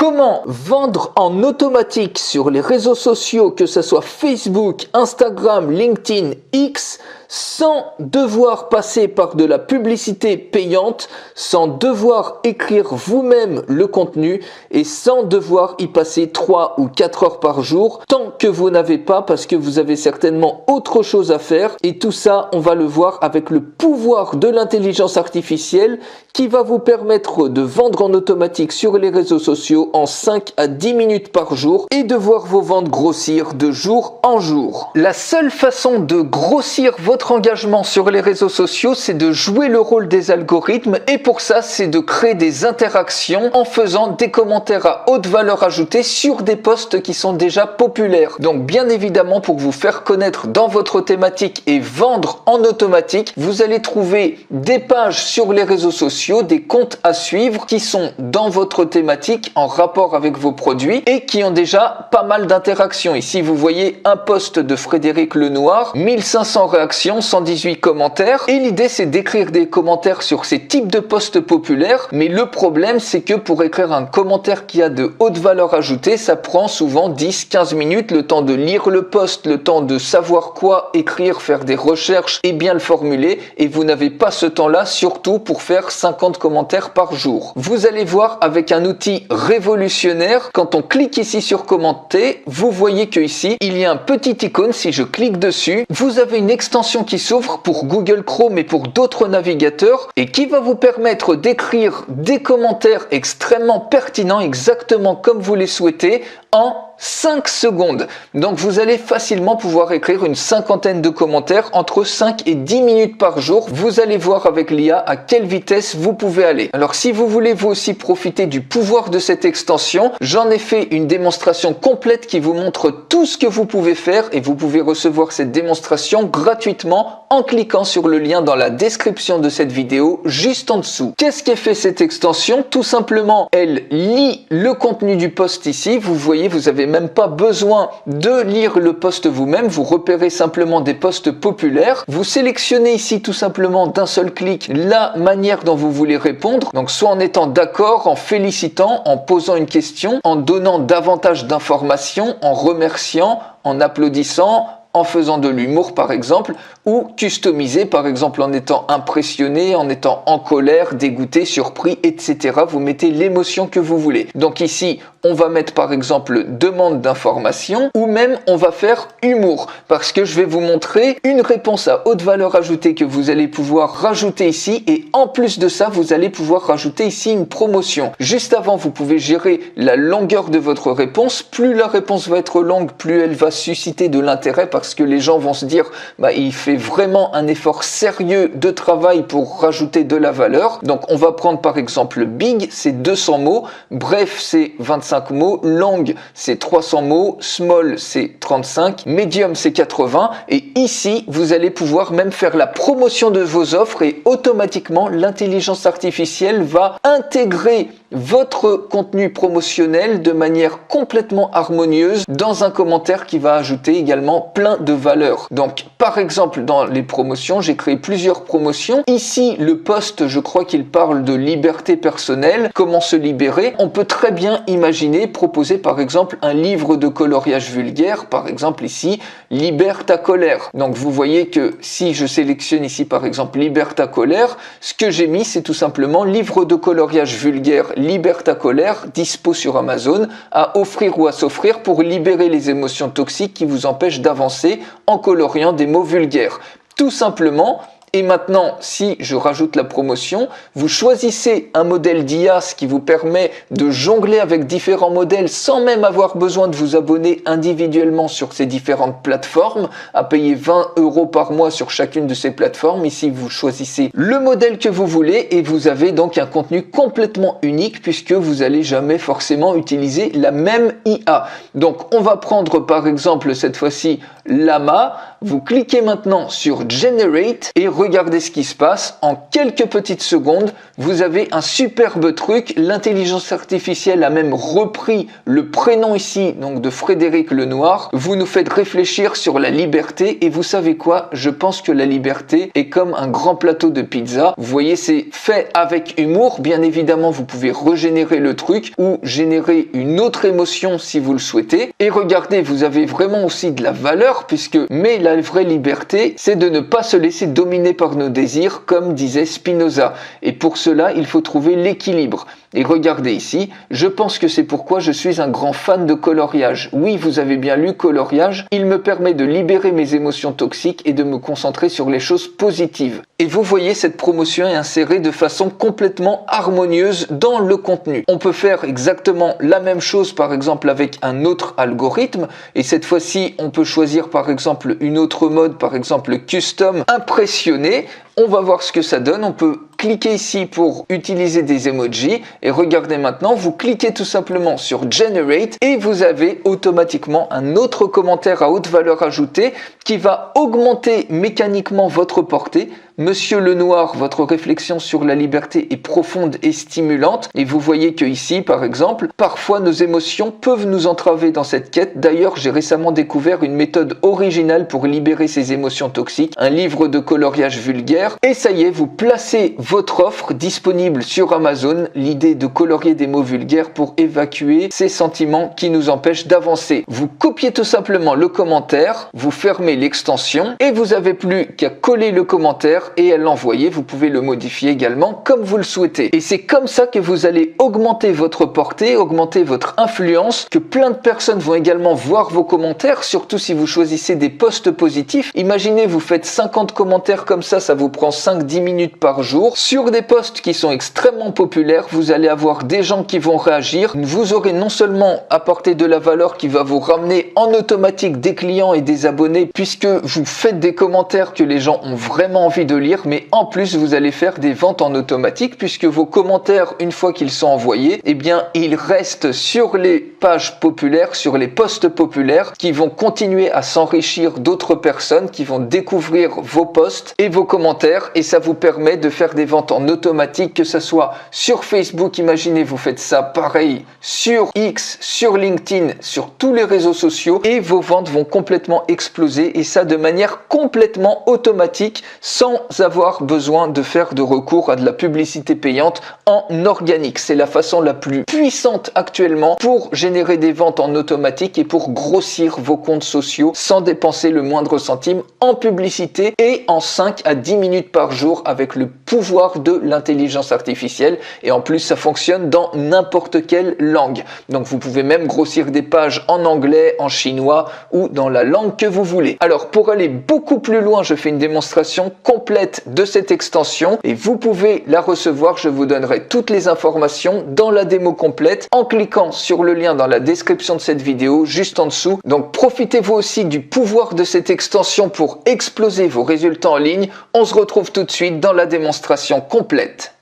Comment vendre en automatique sur les réseaux sociaux, que ce soit Facebook, Instagram, LinkedIn, X, sans devoir passer par de la publicité payante, sans devoir écrire vous-même le contenu et sans devoir y passer 3 ou 4 heures par jour, tant que vous n'avez pas, parce que vous avez certainement autre chose à faire. Et tout ça, on va le voir avec le pouvoir de l'intelligence artificielle qui va vous permettre de vendre en automatique sur les réseaux sociaux en 5 à 10 minutes par jour et de voir vos ventes grossir de jour en jour. La seule façon de grossir votre engagement sur les réseaux sociaux, c'est de jouer le rôle des algorithmes, et pour ça, c'est de créer des interactions en faisant des commentaires à haute valeur ajoutée sur des posts qui sont déjà populaires. Donc bien évidemment, pour vous faire connaître dans votre thématique et vendre en automatique, vous allez trouver des pages sur les réseaux sociaux, des comptes à suivre qui sont dans votre thématique en rapport avec vos produits et qui ont déjà pas mal d'interactions. Ici, vous voyez un post de Frédéric Lenoir, 1500 réactions, 118 commentaires, et l'idée c'est d'écrire des commentaires sur ces types de posts populaires, mais le problème c'est que pour écrire un commentaire qui a de haute valeur ajoutée, ça prend souvent 10-15 minutes, le temps de lire le post, le temps de savoir quoi écrire, faire des recherches et bien le formuler, et vous n'avez pas ce temps-là, surtout pour faire 50 commentaires par jour. Vous allez voir avec un outil révolutionnaire, quand on clique ici sur commenter, vous voyez que ici il y a un petit icône. Si je clique dessus, vous avez une extension qui s'ouvre pour Google Chrome et pour d'autres navigateurs et qui va vous permettre d'écrire des commentaires extrêmement pertinents, exactement comme vous les souhaitez, en 5 secondes. Donc vous allez facilement pouvoir écrire une cinquantaine de commentaires entre 5 et 10 minutes par jour. Vous allez voir avec l'IA à quelle vitesse vous pouvez aller. Alors si vous voulez vous aussi profiter du pouvoir de cette extension, j'en ai fait une démonstration complète qui vous montre tout ce que vous pouvez faire, et vous pouvez recevoir cette démonstration gratuitement en cliquant sur le lien dans la description de cette vidéo juste en dessous. Qu'est-ce qu'est fait cette extension? Tout simplement, elle lit le contenu du post ici. Vous voyez, vous avez même pas besoin de lire le post vous-même, vous repérez simplement des posts populaires, vous sélectionnez ici tout simplement d'un seul clic la manière dont vous voulez répondre, donc soit en étant d'accord, en félicitant, en posant une question, en donnant davantage d'informations, en remerciant, en applaudissant, en faisant de l'humour par exemple, ou customiser par exemple en étant impressionné, en étant en colère, dégoûté, surpris, etc. Vous mettez l'émotion que vous voulez. Donc ici, on va mettre par exemple demande d'information, ou même on va faire humour, parce que je vais vous montrer une réponse à haute valeur ajoutée que vous allez pouvoir rajouter ici, et en plus de ça, vous allez pouvoir rajouter ici une promotion. Juste avant, vous pouvez gérer la longueur de votre réponse. Plus la réponse va être longue, plus elle va susciter de l'intérêt, parce que les gens vont se dire il fait vraiment un effort sérieux de travail pour rajouter de la valeur. Donc on va prendre par exemple big, c'est 200 mots, bref c'est 25 mots, long c'est 300 mots, small c'est 35, medium c'est 80, et ici vous allez pouvoir même faire la promotion de vos offres, et automatiquement l'intelligence artificielle va intégrer votre contenu promotionnel de manière complètement harmonieuse dans un commentaire qui va ajouter également plein de valeur. Donc par exemple dans les promotions, j'ai créé plusieurs promotions. Ici le post, je crois qu'il parle de liberté personnelle, comment se libérer. On peut très bien imaginer proposer par exemple un livre de coloriage vulgaire, par exemple ici libère ta colère. Donc vous voyez que si je sélectionne ici par exemple libère ta colère, ce que j'ai mis c'est tout simplement livre de coloriage vulgaire libère ta colère, dispo sur Amazon, à offrir ou à s'offrir pour libérer les émotions toxiques qui vous empêchent d'avancer en coloriant des mots vulgaires. Tout simplement. Et maintenant, si je rajoute la promotion, vous choisissez un modèle d'IA, ce qui vous permet de jongler avec différents modèles sans même avoir besoin de vous abonner individuellement sur ces différentes plateformes, à payer 20 € par mois sur chacune de ces plateformes. Ici, vous choisissez le modèle que vous voulez et vous avez donc un contenu complètement unique, puisque vous n'allez jamais forcément utiliser la même IA. Donc, on va prendre par exemple cette fois-ci Llama. Vous cliquez maintenant sur Generate et regardez ce qui se passe. En quelques petites secondes, vous avez un superbe truc. L'intelligence artificielle a même repris le prénom ici, donc de Frédéric Lenoir. Vous nous faites réfléchir sur la liberté et vous savez quoi? Je pense que la liberté est comme un grand plateau de pizza. Vous voyez, c'est fait avec humour. Bien évidemment, vous pouvez régénérer le truc ou générer une autre émotion si vous le souhaitez. Et regardez, vous avez vraiment aussi de la valeur mais la vraie liberté, c'est de ne pas se laisser dominer par nos désirs, comme disait Spinoza. Et pour cela, il faut trouver l'équilibre. Et regardez ici, je pense que c'est pourquoi je suis un grand fan de coloriage. Oui, vous avez bien lu coloriage, il me permet de libérer mes émotions toxiques et de me concentrer sur les choses positives. Et vous voyez, cette promotion est insérée de façon complètement harmonieuse dans le contenu. On peut faire exactement la même chose par exemple avec un autre algorithme et cette fois-ci on peut choisir par exemple une autre mode, par exemple custom impressionné. On va voir ce que ça donne. On peut cliquer ici pour utiliser des emojis et regardez maintenant, vous cliquez tout simplement sur Generate et vous avez automatiquement un autre commentaire à haute valeur ajoutée qui va augmenter mécaniquement votre portée. Monsieur Lenoir, votre réflexion sur la liberté est profonde et stimulante et vous voyez que ici, par exemple, parfois nos émotions peuvent nous entraver dans cette quête. D'ailleurs, j'ai récemment découvert une méthode originale pour libérer ces émotions toxiques, un livre de coloriage vulgaire. Et ça y est, vous placez votre offre disponible sur Amazon, l'idée de colorier des mots vulgaires pour évacuer ces sentiments qui nous empêchent d'avancer. Vous copiez tout simplement le commentaire, vous fermez l'extension et vous n'avez plus qu'à coller le commentaire et à l'envoyer. Vous pouvez le modifier également comme vous le souhaitez. Et c'est comme ça que vous allez augmenter votre portée, augmenter votre influence, que plein de personnes vont également voir vos commentaires, surtout si vous choisissez des posts positifs. Imaginez, vous faites 50 commentaires comme ça vous prend 5-10 minutes par jour. Sur des posts qui sont extrêmement populaires, vous allez avoir des gens qui vont réagir. Vous aurez non seulement apporté de la valeur qui va vous ramener en automatique des clients et des abonnés, puisque vous faites des commentaires que les gens ont vraiment envie de lire, mais en plus vous allez faire des ventes en automatique, puisque vos commentaires, une fois qu'ils sont envoyés, eh bien ils restent sur les pages populaires, sur les posts populaires, qui vont continuer à s'enrichir d'autres personnes, qui vont découvrir vos posts et vos commentaires, et ça vous permet de faire des ventes en automatique, que ce soit sur Facebook. Imaginez, vous faites ça pareil sur X, sur LinkedIn, sur tous les réseaux sociaux, et vos ventes vont complètement exploser, et ça de manière complètement automatique, sans avoir besoin de faire de recours à de la publicité payante en organique. C'est la façon la plus puissante actuellement pour générer des ventes en automatique et pour grossir vos comptes sociaux sans dépenser le moindre centime en publicité et en 5 à 10 minutes par jour avec le pouvoir de l'intelligence artificielle. Et en plus, ça fonctionne dans n'importe quelle langue. Donc vous pouvez même grossir des pages en anglais, en chinois ou dans la langue que vous voulez. Alors pour aller beaucoup plus loin, je fais une démonstration complète de cette extension et vous pouvez la recevoir. Je vous donnerai toutes les informations dans la démo complète en cliquant sur le lien dans la description de cette vidéo juste en dessous. Donc profitez-vous aussi du pouvoir de cette extension pour exploser vos résultats en ligne. On se retrouve tout de suite dans la démonstration complète.